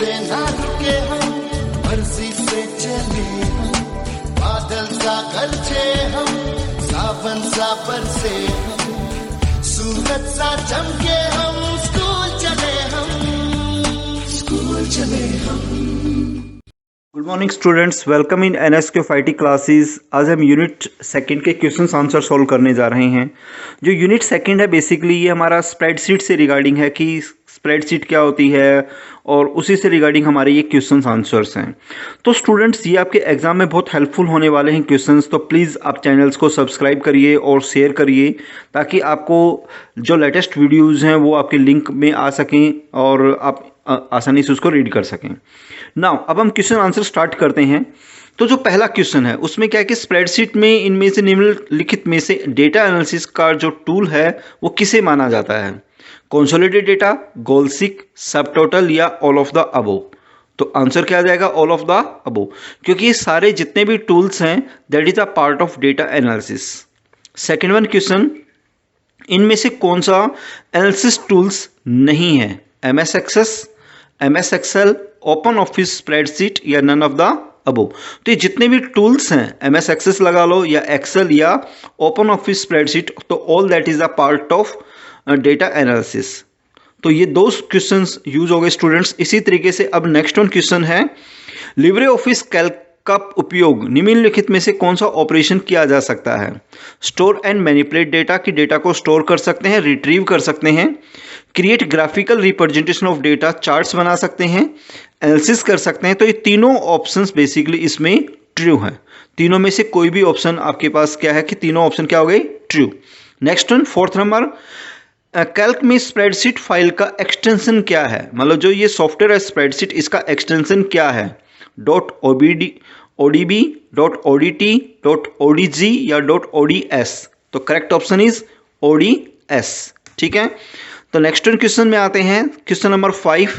से ना रुके हम, मर्जी से चले हम, बादल सा गरजे हम, सावन सा बरसे हम, सूरज सा चमके हम, स्कूल चले हम। Good morning students, welcome in NSQFIT classes. आज हम यूनिट सेकंड के क्वेश्चन आंसर सॉल्व करने जा रहे हैं। जो यूनिट सेकंड है बेसिकली ये हमारा स्प्रेडशीट से रिगार्डिंग है कि स्प्रेडशीट क्या होती है और उसी से रिगार्डिंग हमारे ये क्वेश्चन आंसर्स हैं। तो स्टूडेंट्स ये आपके एग्जाम में बहुत हेल्पफुल होने वाले हैं क्वेश्चंस, तो प्लीज़ आप चैनल्स को सब्सक्राइब करिए और शेयर करिए ताकि आपको जो लेटेस्ट वीडियोज़ हैं वो आपके लिंक में आ सकें और आप आसानी से उसको रीड कर सकें। नाउ अब हम क्वेश्चन आंसर स्टार्ट करते हैं। तो जो पहला क्वेश्चन है उसमें क्या है कि स्प्रेडशीट में इनमें से निम्नलिखित में से डेटा एनालिसिस का जो टूल है वो किसे माना जाता है? कंसोलिडेटेड डेटा, गोल सीक, सब टोटल या ऑल ऑफ द अबोव? तो आंसर क्या आ जाएगा? ऑल ऑफ द अबोव, क्योंकि ये सारे जितने भी टूल्स हैं that is a part of data analysis. Second one question, इनमें से कौन सा एनालिसिस टूल्स नहीं है? MS Access, MS Excel, Open Office spreadsheet या नन ऑफ द अबोव? तो ये जितने भी टूल्स हैं, MS एक्सेस लगा लो या एक्सेल या ओपन ऑफिस स्प्रेडशीट, तो all that is a part of data analysis. तो ये दो क्वेश्चंस यूज हो गए स्टूडेंट्स। इसी तरीके से अब नेक्स्ट वन क्वेश्चन है, लिब्रे ऑफिस कैल्क का उपयोग निम्नलिखित में से कौन सा ऑपरेशन किया जा सकता है? स्टोर एंड मैनिपुलेट डेटा, की डेटा को स्टोर कर सकते हैं, रिट्रीव कर सकते हैं, create graphical representation of data, charts बना सकते हैं, एनालिसिस कर सकते हैं। तो ये तीनों ऑप्शंस बेसिकली इसमें ट्रू हैं। तीनों में से कोई भी ऑप्शन आपके पास क्या है कि तीनों ऑप्शन क्या हो गए? True. Next one, fourth number, Calc में स्प्रेडशीट फाइल का एक्सटेंशन क्या है? मतलब जो ये सॉफ्टवेयर है स्प्रेडशीट, इसका एक्सटेंशन क्या है? .obd, .odb, .odt, .odg या .ods? तो करेक्ट ऑप्शन इज ODS। ठीक है, तो नेक्स्ट क्वेश्चन में आते हैं। क्वेश्चन नंबर 5,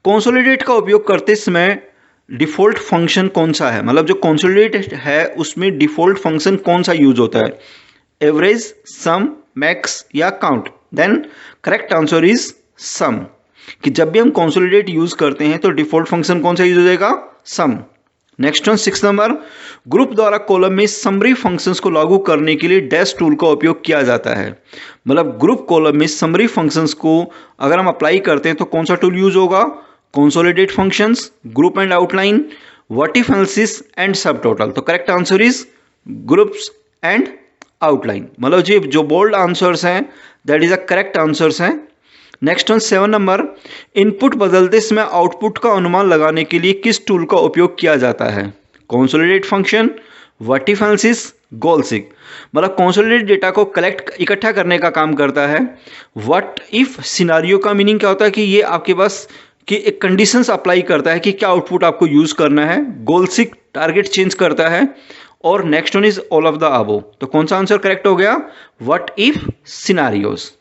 कंसोलिडेट का उपयोग करते समय डिफॉल्ट फंक्शन कौन सा है? मतलब जो कंसोलिडेट है उसमें डिफॉल्ट फंक्शन कौन सा यूज होता है? एवरेज, सम, मैक्स या count? Then correct answer is sum, कि जब भी हम कंसोलिडेट यूज करते हैं तो डिफॉल्ट फंक्शन कौन सा यूज हो जाएगा? सम। नेक्स्ट वन, 6 नंबर, ग्रुप द्वारा कॉलम में समरी फंक्शंस को लागू करने के लिए डैश टूल का उपयोग किया जाता है। मतलब ग्रुप कॉलम में समरी फंक्शंस को अगर हम अप्लाई करते हैं तो कौन सा टूल यूज होगा? Consolidate functions, group and outline, what if analysis and सब टोटल? तो correct answer is groups and outline. मतलब जी जो बोल्ड आंसर्स हैं that is a correct answers हैं। नेक्स्ट वन, 7 नंबर, इनपुट बदलते समय आउटपुट का अनुमान लगाने के लिए किस टूल का उपयोग किया जाता है? Consolidate function, what if analysis, goal seek? मतलब कंसोलिडेट डेटा को कलेक्ट इकट्ठा करने का काम करता है। व्हाट इफ सिनारियो का मीनिंग क्या होता है कि ये आपके पास कि एक कंडीशंस अप्लाई करता है कि क्या आउटपुट आपको यूज करना है। गोल सीक टारगेट चेंज करता है। और next one is all of the above. तो कौन सा आंसर करेक्ट हो गया? What if scenarios.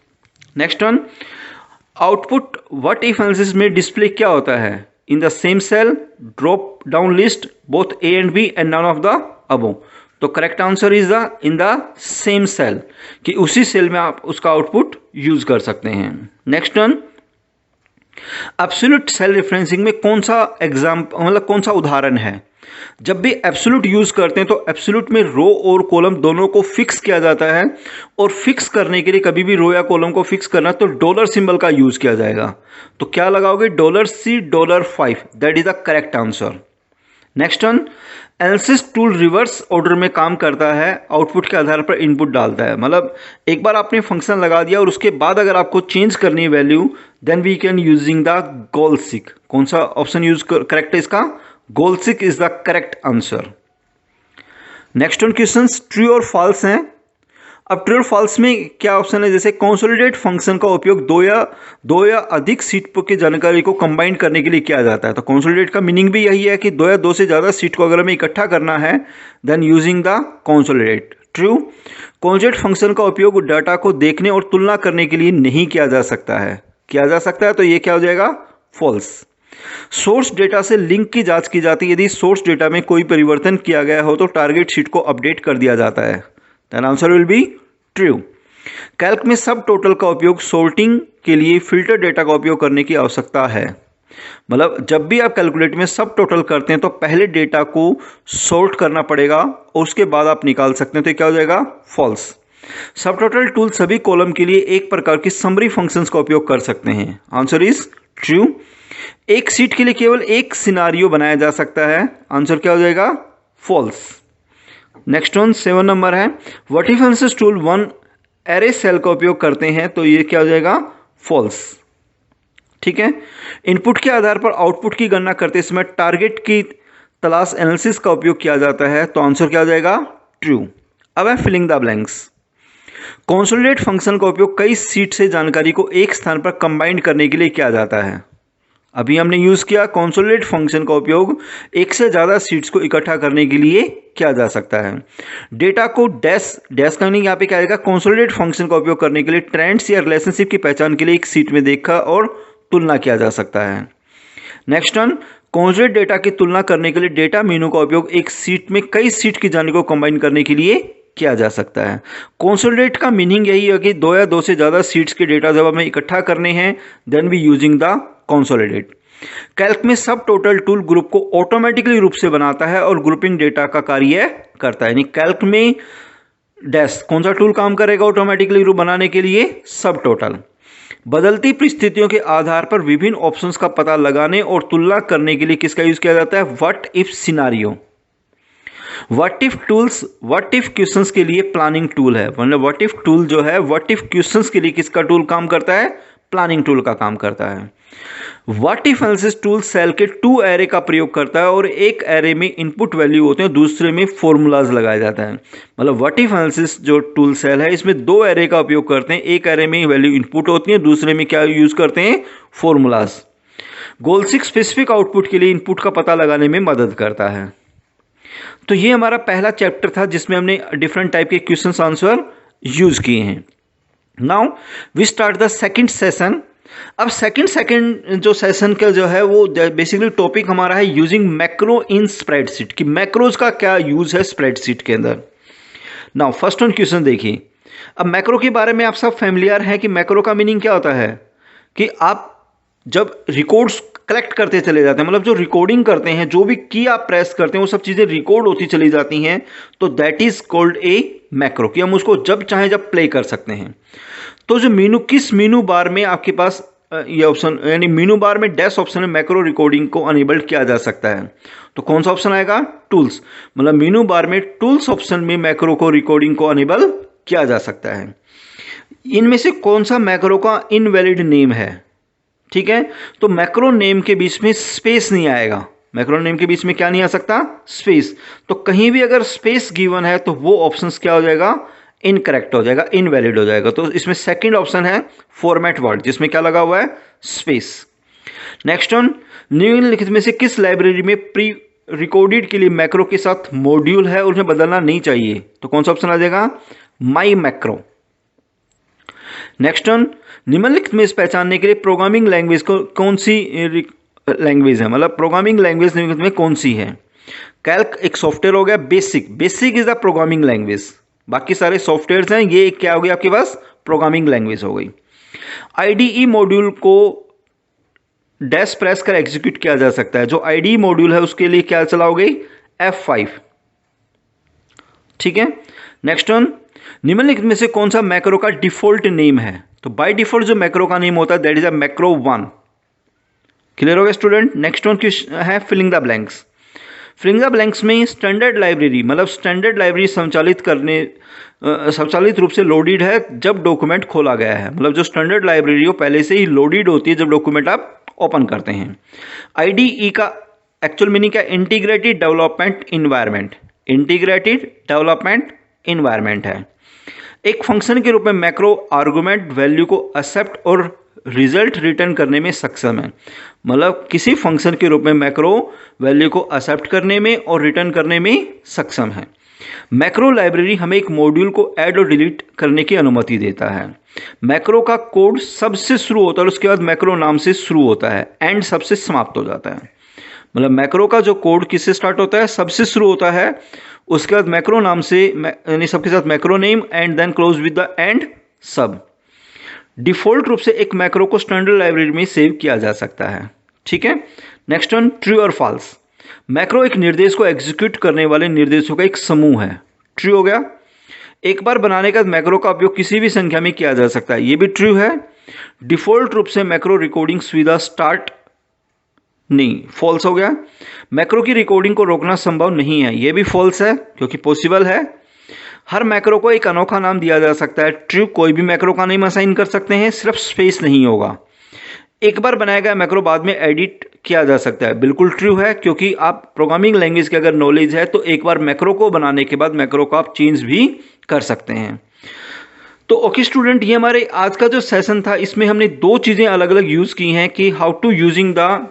Next one, output what if analysis में डिस्प्ले क्या होता है? In the same cell, drop down list, both A and B and none of the above? तो correct answer is the in the same cell, कि उसी cell में आप उसका आउटपुट यूज कर सकते हैं। Next one, absolute cell referencing में कौन सा मतलब कौन सा उदाहरण है? जब भी एब्सोल्यूट यूज करते हैं तो एब्सोल्यूट में रो और कॉलम दोनों को फिक्स किया जाता है, और फिक्स करने के लिए कभी भी रो या कॉलम को फिक्स करना तो डॉलर सिंबल का यूज किया जाएगा। तो क्या लगाओगे? $C $5, that is the correct answer. Next one, analysis tool reverse order में काम करता है, आउटपुट के आधार पर इनपुट डालता है। मतलब एक बार आपने फंक्शन लगा दिया और उसके बाद अगर आपको चेंज करनी है value, then we can using the goal seek. कौन सा ऑप्शन यूज करेक्ट है इसका? Goal seek is the correct answer. Next one questions true और फॉल्स हैं। अब ट्रू और फॉल्स में क्या ऑप्शन है? जैसे कंसोलिडेट फंक्शन का उपयोग दो या अधिक सीट की जानकारी को कंबाइन करने के लिए किया जाता है। तो कंसोलिडेट का मीनिंग भी यही है कि दो से ज़्यादा सीट को अगर हमें इकट्ठा करना है then using the consolidate. True. Consolidate function का उपयोग डाटा को देखने और तुलना करने के लिए नहीं किया जा सकता है। किया जा सकता है तो ये क्या हो जाएगा? फॉल्स। सोर्स डेटा से लिंक की जांच की जाती है। यदि सोर्स डेटा में कोई परिवर्तन किया गया हो तो टारगेट शीट को अपडेट कर दिया जाता है। Then answer will be true. Calc में सब टोटल का उपयोग सॉर्टिंग के लिए फिल्टर डेटा का उपयोग करने की आवश्यकता है। मतलब जब भी आप कैलकुलेट में सब टोटल करते हैं तो पहले डेटा को सॉर्ट करना पड़ेगा और उसके बाद आप निकाल सकते हैं, तो क्या हो जाएगा फॉल्स। सब टोटल टूल सभी कॉलम के लिए एक प्रकार की समरी फंक्शंस का उपयोग कर सकते हैं, आंसर इज ट्रू। एक सीट के लिए केवल एक सिनारियो बनाया जा सकता है, आंसर क्या हो जाएगा फॉल्स। नेक्स्ट वन 7 नंबर है, what if answers tool one array cell का उपयोग करते हैं, तो ये क्या हो जाएगा फॉल्स। ठीक है, इनपुट के आधार पर आउटपुट की गणना करते समय टारगेट की तलाश एनालिसिस का उपयोग किया जाता है, तो आंसर क्या हो जाएगा ट्रू। अब है filling the blanks. Consolidate function का उपयोग कई सीट से जानकारी को एक स्थान पर कंबाइन करने के लिए किया जाता है। अभी हमने यूज किया कंसोलिडेट फंक्शन का उपयोग एक से ज्यादा सीट्स को इकट्ठा करने के लिए किया जा सकता है। डेटा को डैश का मीनिंग यहाँ पे क्या आएगा, कंसोलिडेट फंक्शन का उपयोग करने के लिए ट्रेंड्स या रिलेशनशिप की पहचान के लिए एक सीट में देखा और तुलना किया जा सकता है। नेक्स्ट वन, कंसोलिडेट डेटा की तुलना करने के लिए डेटा मीनू का उपयोग एक सीट में कई सीट की जानकारी को कंबाइन करने के लिए किया जा सकता है। कंसोलिडेट का मीनिंग यही है कि दो या दो से ज्यादा सीट्स के डेटा जब हमें इकट्ठा करने हैं then we using the consolidate. Calc में सब टोटल टूल ग्रुप को ऑटोमेटिकली रूप से बनाता है और ग्रुपिंग डेटा का कार्य करता है। यानी कैल्क में डैश कौन सा टूल काम करेगा ऑटोमेटिकली ग्रुप बनाने के लिए, सब टोटल। बदलती परिस्थितियों के आधार पर विभिन्न ऑप्शंस का पता लगाने और तुलना करने के लिए किसका यूज किया जाता है, what if scenario. What if tools what if questions के लिए प्लानिंग टूल है, मतलब व्हाट इफ टूल जो है व्हाट इफ क्वेश्चंस के लिए किसका टूल काम करता है, प्लानिंग टूल का काम करता है। What if analysis tool cell के 2 एरे का प्रयोग करता है और एक एरे में इनपुट वैल्यू होते हैं, दूसरे में फॉर्मूलाज लगाया जाता है। मतलब व्हाट इफ एनालिसिस जो टूल सेल है इसमें 2 एरे का उपयोग करते हैं, एक एरे में वैल्यू इनपुट होती है, दूसरे में क्या यूज करते हैं फॉर्मूलाज। गोल 6 स्पेसिफिक आउटपुट के लिए इनपुट का पता लगाने में मदद करता है। तो ये हमारा पहला चैप्टर था जिसमें हमने डिफरेंट टाइप के क्वेश्चंस आंसर यूज किए हैं। Now we start the second session. अब सेकंड जो सेशन का जो है वो बेसिकली टॉपिक हमारा है यूजिंग मैक्रो इन स्प्रेडशीट, कि मैक्रोज का क्या यूज है स्प्रेडशीट के अंदर। नाउ फर्स्ट वन क्वेश्चन देखिए। अब मैक्रो के बारे में आप सब फैमिलियर हैं कि मैक्रो का मीनिंग क्या होता है, कि आप जब रिकॉर्ड्स कलेक्ट करते चले जाते हैं, मतलब जो रिकॉर्डिंग करते हैं, जो भी की आप प्रेस करते हैं वो सब चीजें रिकॉर्ड होती चली जाती हैं, तो that is called a macro, कि हम उसको जब चाहे जब प्ले कर सकते हैं। तो जो मीनू किस मीनू बार में आपके पास ये ऑप्शन, यानी मीनू बार में डैश ऑप्शन में मैक्रो रिकॉर्डिंग को अनेबल किया जा सकता है, तो कौन सा ऑप्शन आएगा टूल्स। मतलब मीनू बार में टूल्स ऑप्शन में मैक्रो को रिकॉर्डिंग को अनेबल किया जा सकता है। इनमें से कौन सा मैक्रो का इनवैलिड नेम है, ठीक है, तो मैक्रो नेम के बीच में स्पेस नहीं आएगा। मैक्रो नेम के बीच में क्या नहीं आ सकता, स्पेस। तो कहीं भी अगर स्पेस गिवन है तो वो ऑप्शन क्या हो जाएगा, इनकरेक्ट हो जाएगा, इनवैलिड हो जाएगा। तो इसमें सेकंड ऑप्शन है फॉर्मेट वर्ड, जिसमें क्या लगा हुआ है स्पेस। नेक्स्ट वन, निम्नलिखित में से किस लाइब्रेरी में प्री रिकॉर्डेड के लिए मैक्रो के साथ मॉड्यूल है और उन्हें बदलना नहीं चाहिए, तो कौन सा ऑप्शन आ जाएगा, माई मैक्रो। नेक्स्ट वन, निम्नलिखित में इस पहचानने के लिए प्रोग्रामिंग लैंग्वेज को कौन सी लैंग्वेज है, मतलब प्रोग्रामिंग लैंग्वेज निम्नलिखित में कौन सी है। कैल्क एक सॉफ्टवेयर हो गया, basic is the programming language, बाकी सारे सॉफ्टवेयर हैं, ये क्या हो गया आपके पास प्रोग्रामिंग लैंग्वेज हो गई। आईडीई मॉड्यूल को डैश प्रेस कर एग्जीक्यूट किया जा सकता है, जो आईडीई मॉड्यूल है उसके लिए क्या चलाओगे, F5, ठीक है। नेक्स्ट वन, निम्नलिखित में से कौन सा मैक्रो का डिफॉल्ट नेम है, तो बाय डिफॉल्ट जो मैक्रो का नेम होता है that is a macro 1। Clear हो गया स्टूडेंट। नेक्स्ट वन है filling the blanks. Filling the blanks में स्टैंडर्ड लाइब्रेरी, मतलब स्टैंडर्ड लाइब्रेरी स्वचालित रूप से लोडेड है जब डॉक्यूमेंट खोला गया है, मतलब जो स्टैंडर्ड लाइब्रेरी हो पहले से ही लोडेड होती है जब डॉक्यूमेंट आप ओपन करते हैं। आईडीई का एक्चुअल मीनिंग क्या, integrated development environment, integrated development environment है। एक फंक्शन के रूप में मैक्रो आर्गुमेंट वैल्यू को एक्सेप्ट और रिजल्ट रिटर्न करने में सक्षम है, मतलब किसी फंक्शन के रूप में मैक्रो वैल्यू को एक्सेप्ट करने में और रिटर्न करने में सक्षम है। मैक्रो लाइब्रेरी हमें एक मॉड्यूल को ऐड और डिलीट करने की अनुमति देता है। मैक्रो का कोड सबसे शुरू होता है और उसके बाद मैक्रो नाम से शुरू होता है, एंड सबसे समाप्त हो जाता है। मतलब मैक्रो का जो कोड किससे स्टार्ट होता है, सबसे शुरू होता है, उसके बाद मैक्रो नाम से, यानी सबके साथ macro name and then close with the end sub. डिफॉल्ट रूप से एक मैक्रो को स्टैंडर्ड लाइब्रेरी में सेव किया जा सकता है। ठीक है। नेक्स्ट वन, ट्रू और फॉल्स। मैक्रो एक निर्देश को एग्जीक्यूट करने वाले निर्देशों का एक समूह है। ट्रू हो गया। एक बार बनाने का मैक्रो का उपयोग किसी भी संख्या में किया जा सकता है, ये भी ट्रू है। डिफॉल्ट रूप से मैक्रो रिकॉर्डिंग सुविधा स्टार्ट नहीं, फॉल्स हो गया। मैक्रो की रिकॉर्डिंग को रोकना संभव नहीं है, ये भी फॉल्स है क्योंकि पॉसिबल है। हर मैक्रो को एक अनोखा नाम दिया जा सकता है। ट्रू, कोई भी मैक्रो का नेम असाइन कर सकते हैं, सिर्फ स्पेस नहीं होगा। एक बार बनाया गया मैक्रो बाद में एडिट किया जा सकता है, बिल्कुल ट्रू है क्योंकि आप प्रोग्रामिंग लैंग्वेज की अगर नॉलेज है तो एक बार मैक्रो को बनाने के बाद मैक्रो को आप चेंज भी कर सकते हैं। तो ओके स्टूडेंट, ये हमारे आज का जो सेशन था इसमें हमने दो चीज़ें अलग अलग यूज़ की हैं कि how to using the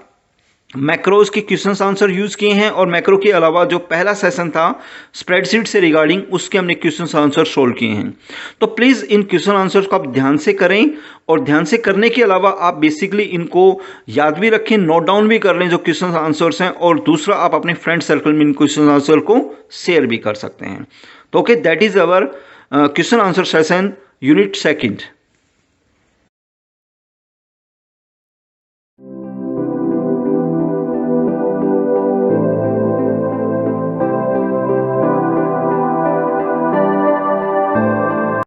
macros के क्वेश्चन आंसर यूज़ किए हैं, और मैक्रो के अलावा जो पहला सेशन था स्प्रेडशीट से रिगार्डिंग उसके हमने क्वेश्चन आंसर सोल्व किए हैं। तो प्लीज़ इन क्वेश्चन आंसर्स को आप ध्यान से करें, और ध्यान से करने के अलावा आप बेसिकली इनको याद भी रखें, नोट डाउन भी कर लें जो क्वेश्चन आंसर्स हैं, और दूसरा आप अपने फ्रेंड सर्कल में इन क्वेश्चन आंसर को शेयर भी कर सकते हैं। तो okay, that is our question answer session unit second.